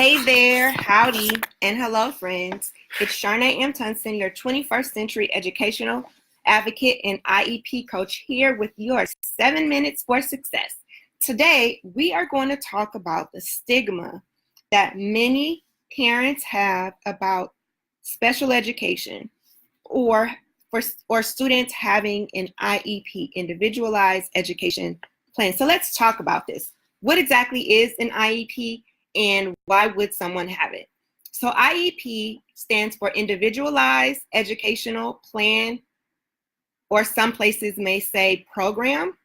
Hey there, howdy, and hello, friends. It's Sharnae M. Tunson, your 21st century educational advocate and IEP coach, here with your 7 minutes for success. Today, we are going to talk about the stigma that many parents have about special education or students having an IEP, individualized education plan. So let's talk about this. What exactly is an IEP? And why would someone have it? So IEP stands for Individualized Educational Plan, or some places may say program.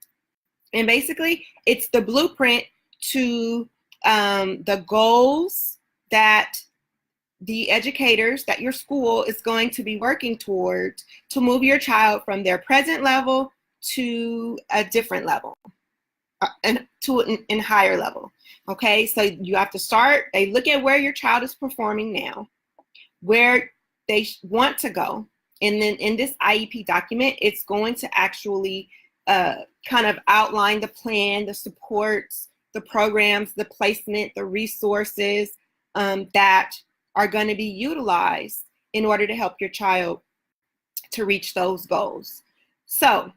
And basically, it's the blueprint to the goals that the educators, that your school is going to be working towards to move your child from their present level to a different level. And to an higher level. Okay, so you have to start, they look at where your child is performing now, where they want to go, and then in this IEP document, it's going to actually kind of outline the plan, the supports, the programs, the placement, the resources that are going to be utilized in order to help your child to reach those goals. So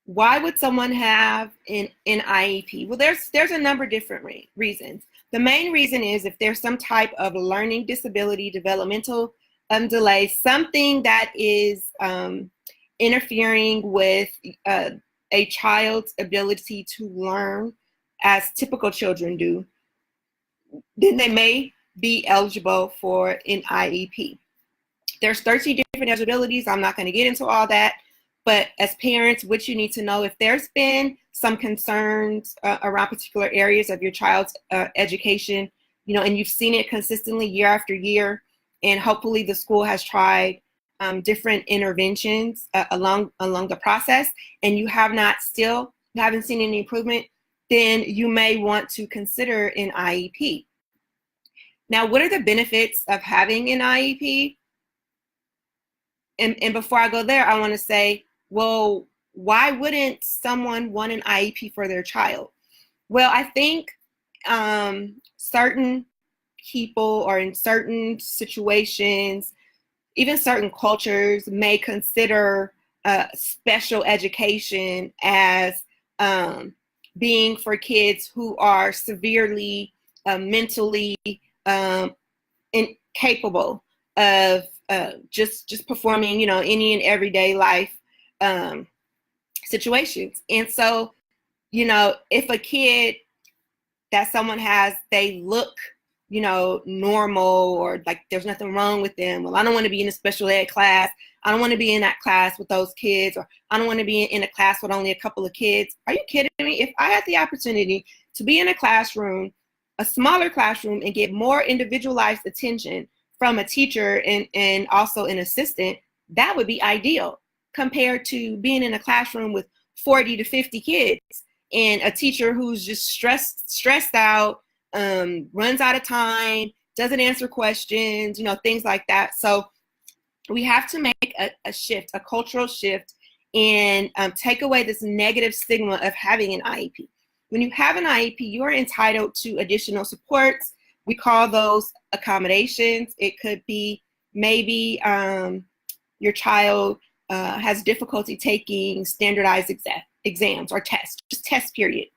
why would someone have an IEP? Well, there's a number of different reasons. The main reason is if there's some type of learning disability, developmental delay, something that is interfering with a child's ability to learn as typical children do, then they may be eligible for an IEP. There's 13 different eligibilities. I'm not going to get into all that. But as parents, what you need to know, if there's been some concerns around particular areas of your child's education, and you've seen it consistently year after year, and hopefully the school has tried different interventions along the process, and you haven't seen any improvement, then you may want to consider an IEP. Now, what are the benefits of having an IEP? And before I go there, I want to say, well, why wouldn't someone want an IEP for their child? Well, I think certain people or in certain situations, even certain cultures may consider special education as being for kids who are severely mentally incapable of just performing, any and everyday life situations. And so, if a kid that someone has, they look, normal, or like there's nothing wrong with them. Well, I don't want to be in a special ed class. I don't want to be in that class with those kids, or I don't want to be in a class with only a couple of kids. Are you kidding me? If I had the opportunity to be in a classroom, a smaller classroom, and get more individualized attention from a teacher and also an assistant, that would be ideal, compared to being in a classroom with 40 to 50 kids and a teacher who's just stressed out, runs out of time, doesn't answer questions, things like that. So we have to make a shift, a cultural shift, and take away this negative stigma of having an IEP. When you have an IEP, you are entitled to additional supports. We call those accommodations. It could be maybe your child has difficulty taking standardized exams or tests, just test period.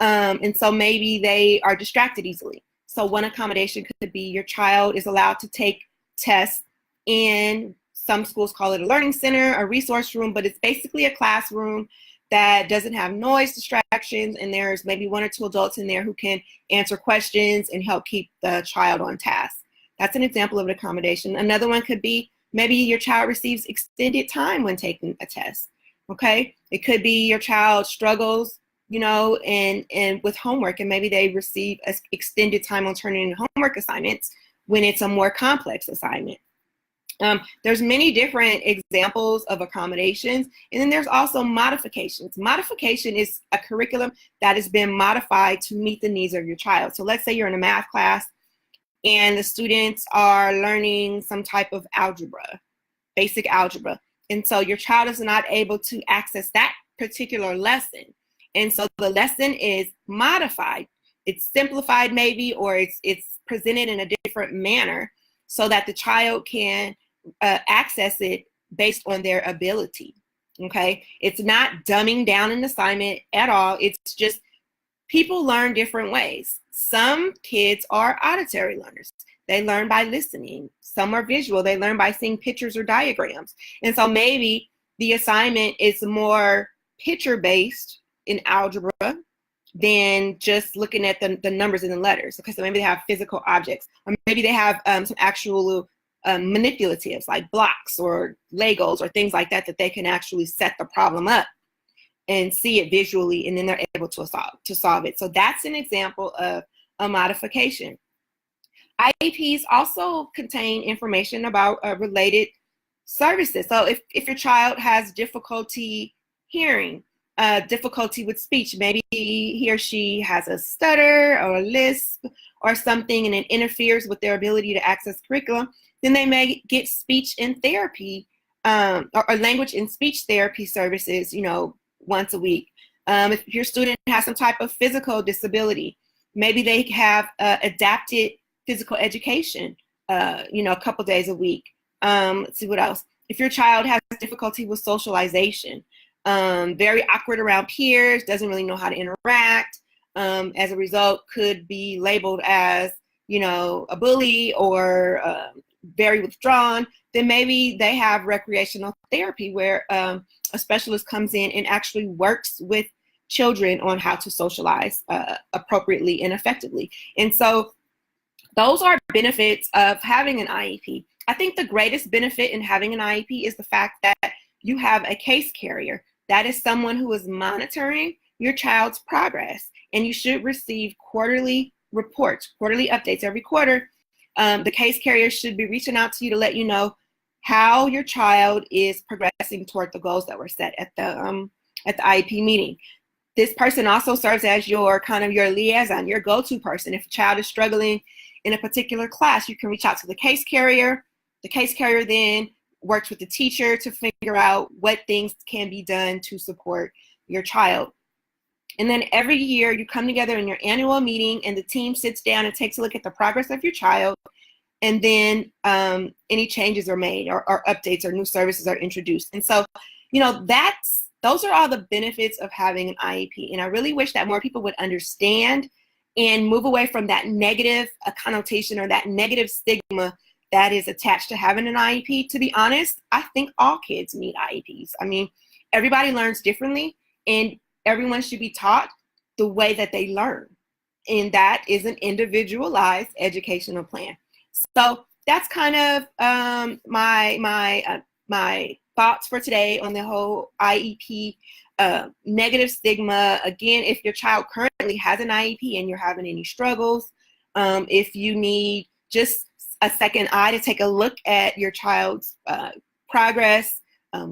And so maybe they are distracted easily. So one accommodation could be your child is allowed to take tests in, some schools call it a learning center, a resource room, but it's basically a classroom that doesn't have noise distractions, and there's maybe 1 or 2 adults in there who can answer questions and help keep the child on task. That's an example of an accommodation. Another one could be maybe your child receives extended time when taking a test, okay? It could be your child struggles, and with homework, and maybe they receive extended time on turning in homework assignments when it's a more complex assignment. There's many different examples of accommodations, and then there's also modifications. Modification is a curriculum that has been modified to meet the needs of your child. So let's say you're in a math class and the students are learning some type of algebra, basic algebra. And so your child is not able to access that particular lesson. And so the lesson is modified it's simplified maybe, or it's presented in a different manner so that the child can access it based on their ability. Okay, it's not dumbing down an assignment at all. It's just people learn different ways. Some kids are auditory learners. They learn by listening. Some are visual. They learn by seeing pictures or diagrams. And so maybe the assignment is more picture-based in algebra than just looking at the numbers and the letters. Okay, so maybe they have physical objects, or maybe they have some actual manipulatives like blocks or Legos or things like that they can actually set the problem up and see it visually, and then they're able to solve it. So that's an example of a modification. IEPs also contain information about related services. So if your child has difficulty hearing, difficulty with speech, maybe he or she has a stutter or a lisp or something, and it interferes with their ability to access curriculum, then they may get speech and therapy or language and speech therapy services, once a week. If your student has some type of physical disability, maybe they have adapted physical education, a couple days a week. Let's see what else. If your child has difficulty with socialization, very awkward around peers, doesn't really know how to interact, as a result could be labeled as, a bully or very withdrawn, then maybe they have recreational therapy where a specialist comes in and actually works with children on how to socialize appropriately and effectively. And so those are benefits of having an IEP. I think the greatest benefit in having an IEP is the fact that you have a case carrier. That is someone who is monitoring your child's progress, and you should receive quarterly reports, quarterly updates every quarter. The case carrier should be reaching out to you to let you know how your child is progressing toward the goals that were set at the IEP meeting. This person also serves as your liaison, your go-to person. If a child is struggling in a particular class, you can reach out to the case carrier. The case carrier then works with the teacher to figure out what things can be done to support your child. And then every year you come together in your annual meeting and the team sits down and takes a look at the progress of your child. And then any changes are made or updates or new services are introduced. And so, those are all the benefits of having an IEP. And I really wish that more people would understand and move away from that negative connotation or that negative stigma that is attached to having an IEP. To be honest, I think all kids need IEPs. I mean, everybody learns differently, and everyone should be taught the way that they learn. And that is an individualized educational plan. So that's kind of my thoughts for today on the whole IEP negative stigma. Again, if your child currently has an IEP and you're having any struggles, if you need just a second eye to take a look at your child's progress,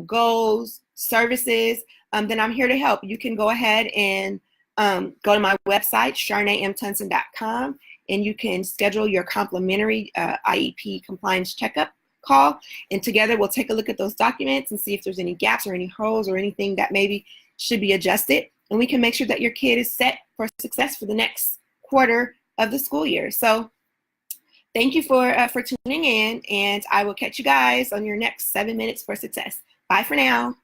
goals, services, then I'm here to help. You can go ahead and go to my website, sharnaemtunson.com, and you can schedule your complimentary IEP compliance checkup call. And together we'll take a look at those documents and see if there's any gaps or any holes or anything that maybe should be adjusted. And we can make sure that your kid is set for success for the next quarter of the school year. So thank you for tuning in, and I will catch you guys on your next 7 minutes for success. Bye for now.